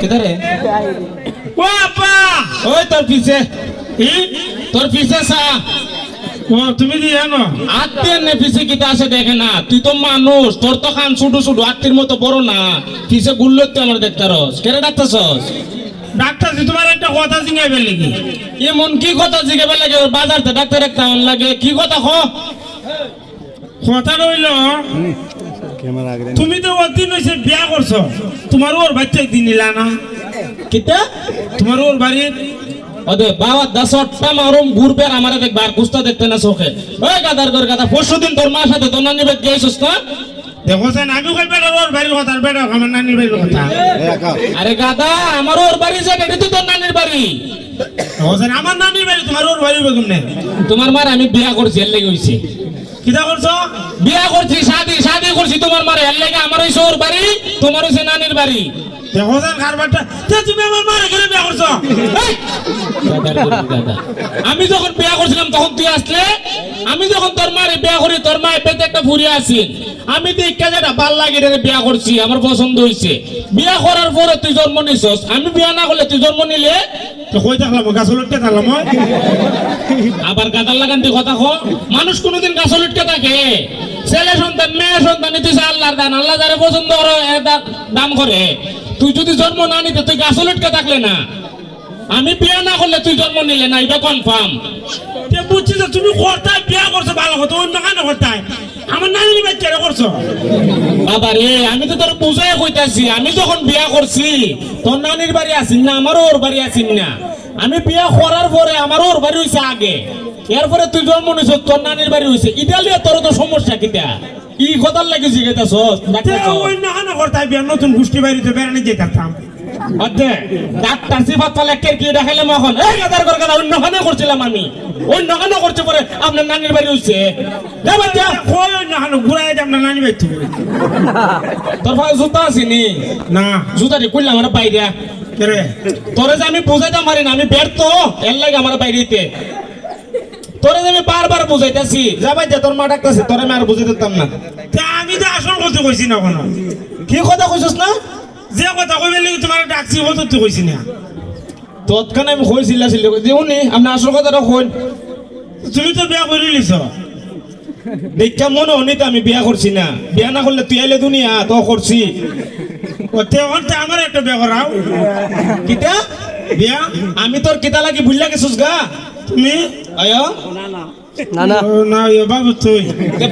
কিদারে ও আপা ওই তোর পিছে তোর পিছে সা ও তুমি দি জানো আত্মীয় নে পিছে কিতা আছে দেখে না তুই তো মানুষ তোর তো খান ছোট ছোট আত্মীর মতো বড় না পিছে গুল্লো তুই আমার দেখতে রস কেন ডাকতেছস ডাক্তার জি তোমার একটা কথা জিজ্ঞাসা লাগি এমন কি কথা জিজ্ঞাসা লাগে বাজারতে ডাক্তার একটা লাগে কি কথা ক কথা রইল তুমি তো ওদিন হইছে বিয়া করছো তোমার ওর বাচ্চা একদিন নিলা না কিতা তোমার ওর বাড়ির ওদে বাবা দাসটা মারুম ঘুরবে আর আমারে দেখবার কুস্তা দেখতে না চোখে ওই গাদার করে গাদা পরশুদিন তোর মার সাথে তোর নানি বেদ গেছিস না দেখো সেন আমি কই বেটা ওর বাড়ির কথা বেটা আমার নানির বাড়ির কথা আরে গাদা আমার ওর বাড়ি যে এটা তো তোর নানির বাড়ি দেখো সেন আমার নানির বাড়ি তোমার ওর বাড়ির বেগুন নে তোমার মার আমি বিয়া করছি এর লেগে হইছে কিটা করছো বিয়া করছি শাদি করছি তোমার মার এর লেগে আমার হইছে ওর বাড়ি তোমার হইছে নানির বাড়ি দেখো সেন কারবারটা তুমি আমার মার এখানে বিয়া করছো এই! গাদার করে গাদা। আমি যখন বিয়া করছিলাম তখন তুই আসলে আমি যখন তোর মারে বিয়া করি তোর মা পেতে একটা ফুরিয়ে আসিল আমি তো ইচ্ছা যেটা ভাল লাগে রে বিয়া করছি আমার পছন্দ হইছে বিয়া করার পরে তুই জন্ম নিছস আমি বিয়া না করলে তুই জন্ম নিলে তো কই থাকলাম গাছলটকে থাকলাম আবার গাদার লাগান তুই কথা কো মানুষ কোনোদিন গাছ লটকে থাকে ছেলে সন্তান মেয়ে সন্তান তুই আল্লাহর দান আল্লাহ যারা পছন্দ করে দাম করে তুই যদি জন্ম না নিতে তুই গাছ লটকে থাকলে না আমি বিয়া না করলে তুই জন্ম নিলে না এটা কনফার্ম তে বুঝছি যে তুমি করতাই বিয়া করছো ভালো কথা অন্য কেন করতাই আমার নানির বাচ্চা করছো বাবা রে আমি তো তোর বুঝাই কইতাছি আমি যখন বিয়া করছি তোর নানির বাড়ি আসিন না আমারও ওর বাড়ি আসিন না আমি বিয়া করার পরে আমারও ওর বাড়ি হইছে আগে এরপরে তুই জন্ম নিছ তোর নানির বাড়ি হইছে ইটালিয়া তোর তো সমস্যা কিটা কি কথার লাগে জিজ্ঞাসা অন্য কেন করতাই বিয়া নতুন গোষ্ঠী বাড়িতে বেড়ানি যেতাম ডাক্তার সিফাত পালে কে কি দেখাইলাম এখন এই গাদার করে গাদা অন্য খানে করছিলাম আমি অন্য খানে করছে পরে আপনার নানির বাড়ি হইছে কই অন্য কেন ঘুরাই আপনার নানি বাড়ি তোর ভাই জুতা আসিনি না জুতা দিয়ে করলাম আমার বাইরে কেরে তোরে যে আমি বুঝাইতে পারি না আমি ব্যর্থ এর লাগে আমার বাইরেতে তোরে যে আমি বারবার বুঝাইতেছি যা ভাই তোর মা ডাকতেছে তোরে আমি আর বুঝাই দিতাম না আমি তো আসল কথা কইছি না কোনো কি কথা কইছস না যে কথা কইবে লাগি তোমার ডাকছি ও তো কইছি না তৎক্ষণে আমি কইছিলা ছিল দিউনি আপনি আসল কথাটা কইন তুমি তো বিয়া করে লিছ দেখা মনে হনি তো আমি বিয়া করছি না বিয়া না করলে তুই আইলে দুনিয়া তো করছি ওতে ওতে আমার একটা বিয়া করাও কিতা বিয়া আমি তোর কিতা লাগি ভুললা গেছস গা তুমি আয় না না না ইয়ে বাবু তুই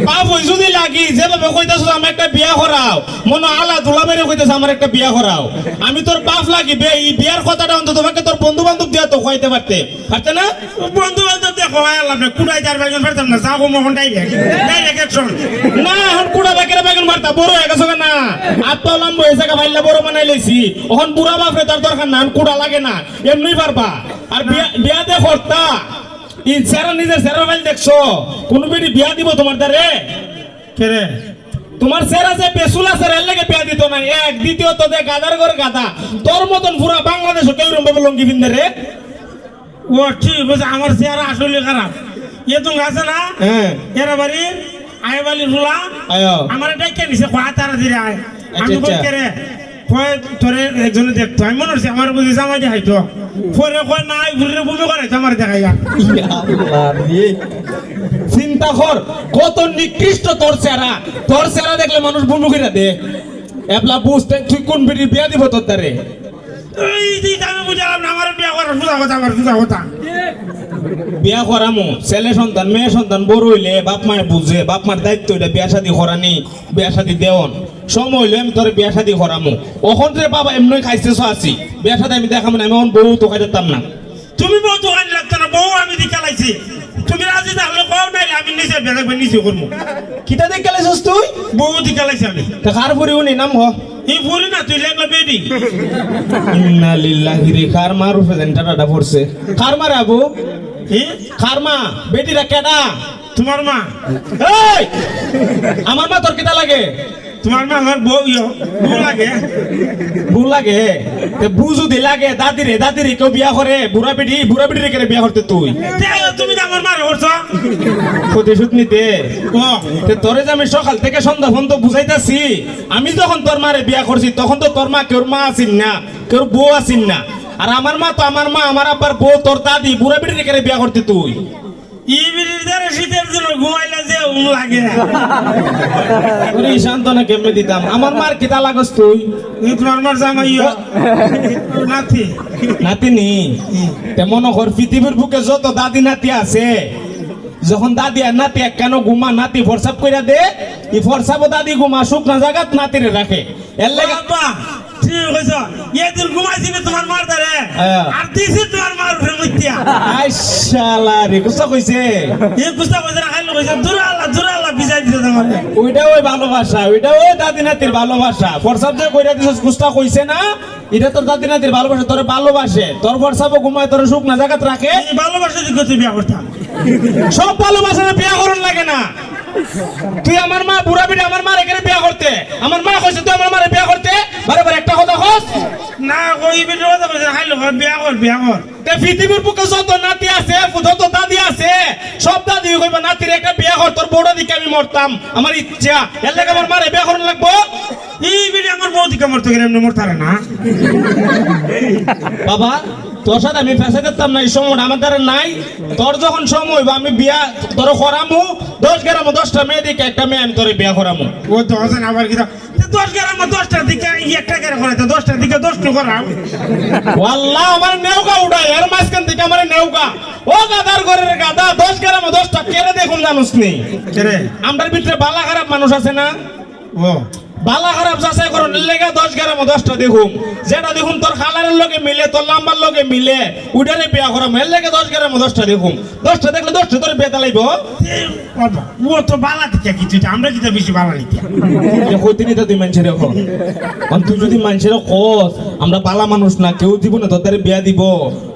বাপ ওই যদি লাগি যেভাবে কইতাছ আমার একটা বিয়া করাও মনে আলা দুলা মেরে কইতাছ আমার একটা বিয়া করাও আমি তোর বাপ লাগি এই বিয়ার কথাটা অন্তত তোমাকে তোর বন্ধু বান্ধব দিয়া তো কইতে পারতে না বন্ধু বান্ধব দেখো আল্লাহ কুড়াই চার বেগুন পারতাম না যাবো মোহন ডাইরেক্ট অ্যাকশন না এখন কুড়া বেকেরে বেগুন মারতা বড় হয়ে গেছে না আত্মা লম্ব হয়েছে ভাইলা বড় বানাই লইছি এখন বুড়া বাপরে তার দরকার না কুড়া লাগে না এমনি পারবা আর বিয়া দে করতা ইনসারা নিজের সেরা ভাই দেখছো কোন বেটি বিয়া দিব তোমার দ্বারে কেরে তোমার সেরা যে পেছুল আছে এর লাগে বিয়া দিত না এক দ্বিতীয় তো গাদার ঘর গাদা তোর মতন পুরা বাংলাদেশ কেউ রকম লঙ্গি পিন্দে রে ও ঠিক বলছে আমার চেহারা আসলে খারাপ এ তুমি আছে না হ্যাঁ এরা বাড়ি আয় বালি রুলা আয়ো আমার এটাই কে নিছে কয় তারা ধীরে আয় আমি আচ্ছা, কই আচ্ছা। কেরে কয় তোরে একজনে দেখতো আমি মনে হচ্ছে আমার বুঝি জামাই দেখাইতো পরে কয় নাই ঘুরে বুঝে করে আমার দেখাইয়া চিন্তা কর কত নিকৃষ্ট তোর চেহারা দেখলে মানুষ বুমুখিরা দে এবলা বুঝতে তুই কোন বেটি বিয়া দিব তোর দ্বারে এই যে আমি বুঝালাম না আমার বিয়া করার সুদা কথা আমার সুদা কথা বিয়া করামো ছেলে সন্তান মেয়ে সন্তান বড় হইলে বাপ মায়ে বুঝে বাপ মার দায়িত্ব এটা বিয়া শাদি করানি বিয়া শাদি দেওন সময় হইলে আমি তোর বিয়া শাদি করামো ওখান রে বাবা এমনি খাইতেছ আছি বিয়া শাদি আমি দেখাবো না আমি এখন বউ তো খাইতাম না তুমি বউ দোকান লাগতো না বউ আমি দিকে লাইছি তুমি রাজি তাহলে কও নাই আমি নিজে বেলেগ নিজে করবো কিতা দেখ গেলেছস তুই বউ দিকে লাইছি আমি তা কার পরে উনি নাম হ এই ফুরি না তুই লেগলা বেডি ইন্না লিল্লাহি রে কার মার উপরে জানটাটা পড়ছে কার মার আবু হে কার মা বেটিরা কেডা তোমার মা এই আমার মা তোর কিতা লাগে তোমার মা আমার বউ লাগে বউ লাগে বুঝু দি লাগে দাদিরে কেউ বিয়া করে বুড়া পিটি রেখে বিয়া করতে তুই তুমি তো আমার মারে করছো প্রতিশোধ নিতে ও তোরে যে আমি সকাল থেকে সন্ধ্যা পর্যন্ত বুঝাইতেছি আমি যখন তোর মারে বিয়া করছি তখন তো তোর মা কেউ মা আসিন না কেউ বউ আসিন না আর আমার মা তো আমার মা আমার আব্বার বউ তোর দাদি বুড়া পিটি রেখে বিয়া করতে তুই ইবির দ্বারা শীতের জন্য ঘুমাইলে যে লাগে ওরে শান্তনা কেমনে দিতাম আমার মার কিতা লাগস তুই তোমার মার জামাই নাতি নাতিনি তেমন ঘর পৃথিবীর বুকে যত দাদি নাতি আছে যখন দাদি আর নাতি এক কেন ঘুমা নাতি ফরসাপ কইরা দে ই ফরসাপও দাদি ঘুমা শুকনা জায়গাত নাতিরে রাখে এর লাগে বাবা ঠিক হইছো এদিন ঘুমাইছিবে তোমার মার দ্বারে আর দিছি তোমার মার উপরে মুতিয়া আইশালা রে কুসা কইছে এ কুস্তা কইছে খাইলো কইছে দূরে আল্লাহ বিজাই দিছে তোমার ওইটা ওই ভালোবাসা ওইটা ওই দাদি নাতির ভালোবাসা ফরসাপ যে কইরা দিছস কুস্তা কইছে না এটা তোর দাদি নাতির ভালোবাসা তোরে ভালোবাসে তোর ফরসাপও ঘুমায় তোর শুকনা জায়গাত রাখে এই ভালোবাসা দিকে তুই বিয়া করতাম সব ভালোবাসা বিয়া করন লাগে না তুই আমার মা বুড়া বিড়ি আমার মা এখানে বিয়া করতে আমার মা কইছে তুই আমার মারে বিয়া করতে বারে একটা কথা কস না কই বিটা কথা কইছে খাইলো বিয়া কর তে পৃথিবীর বুকে যত নাতি আছে যত দাদি আছে সব দাদি কইবা নাতির একটা বিয়া কর তোর বড় দিকে আমি মরতাম আমার ইচ্ছা এর লাগে আমার মারে বিয়া করন লাগবো এই বিটা আমার বউ দিকে মরতে গেলে এমনি মরতারে না বাবা তোর সাথে আমি ফেসে দিতাম না এই সময়টা আমার দ্বারা নাই তোর যখন সময় হইব আমি বিয়া তোর করামু 10 মেয়ে দিকে একটা মেয়ে আমি তোর বিয়া করামু ও 10 আবার কি 10 গ্রাম 10টার দিকে একটা করে করে 10টার দিকে 10 টো করাও ওয়াল্লাহ আমার নেউকা উড়াই এর মাঝখান থেকে আমার নেউকা ও গাদার ঘরের গাদা 10 গ্রাম 10টা কেড়ে দেখুন জানুস নি রে আমরার ভিতরে বালা খারাপ মানুষ আছে না ও বালা খারাপ যাচাই করুন লেগে 10 গ্রাম 10টা দেখুন যেটা দেখুন তোর খালারের লগে মিলে তোর লাম্বার লগে মিলে উডারে বিয়া করাম এর লেগে 10 গ্রাম 10টা দেখুন 10টা দেখলে 10টা তোর বিয়ে তালাইব বাবা ও তো বালা দিকে কিছু আমরা কি বেশি বালা নিতে কইতিনি তো তুই মানুষের এখন তুই যদি মানুষের কস আমরা বালা মানুষ না কেউ জীবনে তোদের বিয়া দিব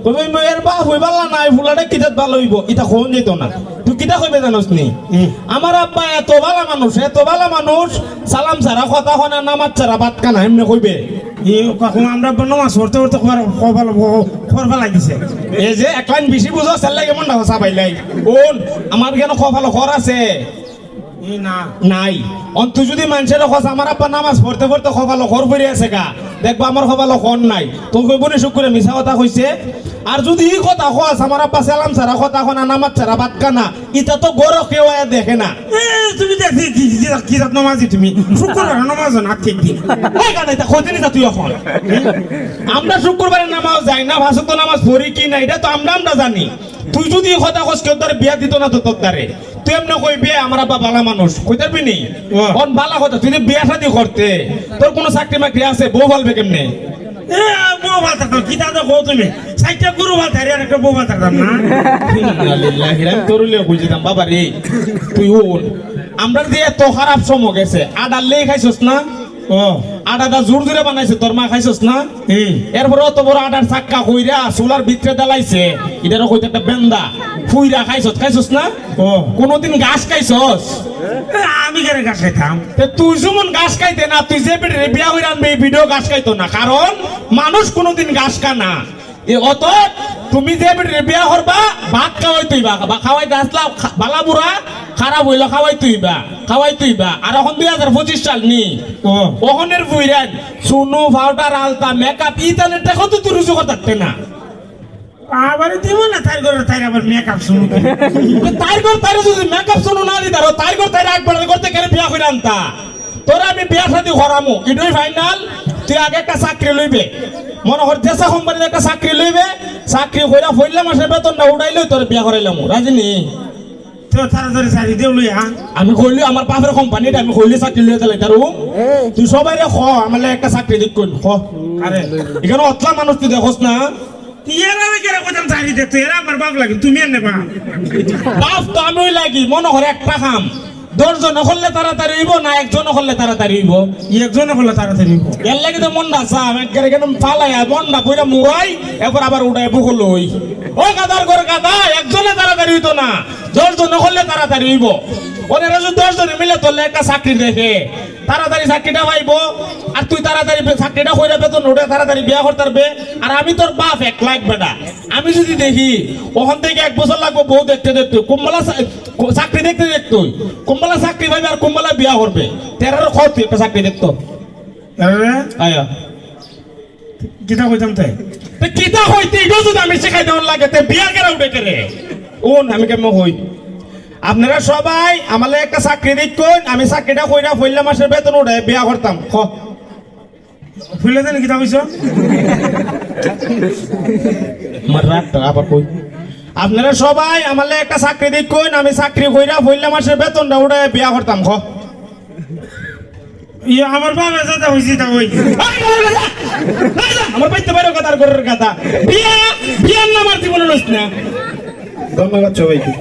কইবে মেয়ের বাপ হই বালা নাই ফুলাটা কিতাত ভালো হইব এটা কোন যেত না তুই কিতা কইবে জানোস নি আমার আব্বা এত ভালো মানুষ সালাম ছাড়া কথা হনা নামাজ ছাড়া ভাত খানা এমনি কইবে কখন আমরা নামাজ পড়তে খরবা লাগিছে এই যে এক লাইন বেশি বুঝো সেল লাগে মন না সাবাইলাই কোন আমার কেন খফালো খর আছে না নাই অন্ত যদি মানুষের কথা আমার আব্বা নামাজ পড়তে খফালো খর পড়ে আছে গা দেখবো আমার খফালো খর নাই তো কইব নি শুক্রে মিছা কথা কইছে আর যদি এই কথা কস আমার আব্বা সালাম ছাড়া কথা কনা নামাজ ছাড়া ভাত খানা এটা তো গরো কেউ দেখে না তুমি দেখি কি নামাজি তুমি শুক্রবার নামাজ না ঠিক দিন এই গান এটা কইতেনি তুই এখন আমরা শুক্রবারে নামাজ যাই না ভাষা নামাজ পড়ি কি না এটা তো আমরা জানি তুই যদি এই কথা কস কেউ তোর বিয়া দিত না তো তোর দ্বারে তুই এমনি কই বিয়ে আমার আব্বা বালা মানুষ কই পারবি নি কোন বালা কথা তুই বিয়া শাদি করতে তোর কোনো চাকরি মাকরি আছে বউ বলবে কেমনে এ বউ ভাল থাকতাম কি দাদা কো তুমি সাইটা গুরু ভাল থাকি আর একটা বউ ভাল থাকতাম না ইন্নালিল্লাহি আমি তোরলে বুঝিতাম বাবা রে তুই ওন আমরা যে এত খারাপ সময় গেছে আডার লেই খাইছস না ও আটাটা জোর জোরে বানাইছে তোর মা খাইছস না এরপরে অত বড় আটার চাক্কা কইরা চুলার ভিতরে দালাইছে এটারও কইতে একটা বেন্দা ফুইরা খাইছস না ও কোনদিন ঘাস খাইছস আমি কেন গাছ খাইতাম তুই যেমন ঘাস খাইতে না তুই যে বেটে বিয়া হইরা আনবে এই ভিডিও ঘাস খাইতো না কারণ মানুষ কোনদিন ঘাস খানা অত তুমি যে বেটে বিয়া করবা ভাত খাওয়াই তুইবা খাওয়াইতে আসলা বালা বুড়া খারাপ হইলো খাওয়াই তুইবা আর এখন 2025 সাল নি ওখানের বুইরান সুনু পাউডার আলতা মেকআপ ইতানের দেখো তো তুই রুজু করতে না আবার দিব না তাই আবার মেকআপ শুরু তাই যদি মেকআপ শুনু না দিতার তাই একবার করতে কেন বিয়া করে আনতা তোরা আমি বিয়া শাদি করামু এটাই ফাইনাল তুই আগে একটা চাকরি লইবে মনে কর দেশা কোম্পানির একটা চাকরি লইবে চাকরি কইরা ফইলা মাসের বেতনটা উড়াইলে তোর বিয়া করাইলাম রাজিনী তো তাড়াতাড়ি চাকরি দেও লইয়া আমি কইলি আমার বাপের কোম্পানিটা আমি কইলি চাকরি লইয়া চালাই তার তুই সবাই রে খ আমার একটা চাকরি দিক কইল খ আরে এখানে অতলা মানুষ তুই দেখোস না এরা কেন কোথাও চাকরি দেখতো এরা আমার বাপ লাগে তুমি এনে বাপ বাপ তো আমি লাগি মনে করে একটা খাম 10 জন হলে তাড়াতাড়ি হইব না একজন হলে তাড়াতাড়ি হইব একজনে হলে তাড়াতাড়ি হইব। এর লাগি তো মনটা চাম একবারে কেন ফালাইয়া মনটা পুরা মুড়াই এরপর আবার উড়াই বুকুল হই ওই গাদার করে গাদা একজনে তাড়াতাড়ি হইতো না 10 জন হলে তাড়াতাড়ি হইব ওনারা যদি 10 জনে মিলে তোলে একটা চাকরি দেখে তাড়াতাড়ি চাকরিটা পাইবো আর তুই তাড়াতাড়ি চাকরিটা কইরা বেতন উঠে তাড়াতাড়ি বিয়া করতে পারবে আর আমি তোর বাপ 1 লাখ বেটা আমি যদি দেখি ওখান থেকে 1 বছর লাগবে বউ দেখতে দেখতে কুম্বলা চাকরি দেখতে দেখতো কুম্বলা চাকরি পাইবে আর কুম্বলা বিয়া করবে তেরারও খত একটা চাকরি দেখতো আরে আয়া কিতা কইতাম তাই তে কিতা হইতে এটাও যদি আমি শেখাই দেওয়ার লাগে তে বিয়া কেরা উঠে কেরে আমি কেমন হই আপনারা সবাই আমালে একটা চাকরি দেখুন আমি চাকরিটা কইরা 1 মাসের বেতন উঠে বিয়া করতাম ফুলে জানি কিতা কইছ আমার রাগটা আবার কই আপনারা সবাই আমালে একটা চাকরি দেখুন আমি চাকরি কইরা 1 মাসের বেতনটা উঠে বিয়া করতাম আমার বাবা যেটা হইছে তা ওই আমার বাইতে বাইরে কথার ঘরের কথা বিয়া বিয়ার নাম আর জীবনে লইস না ধন্যবাদ সবাইকে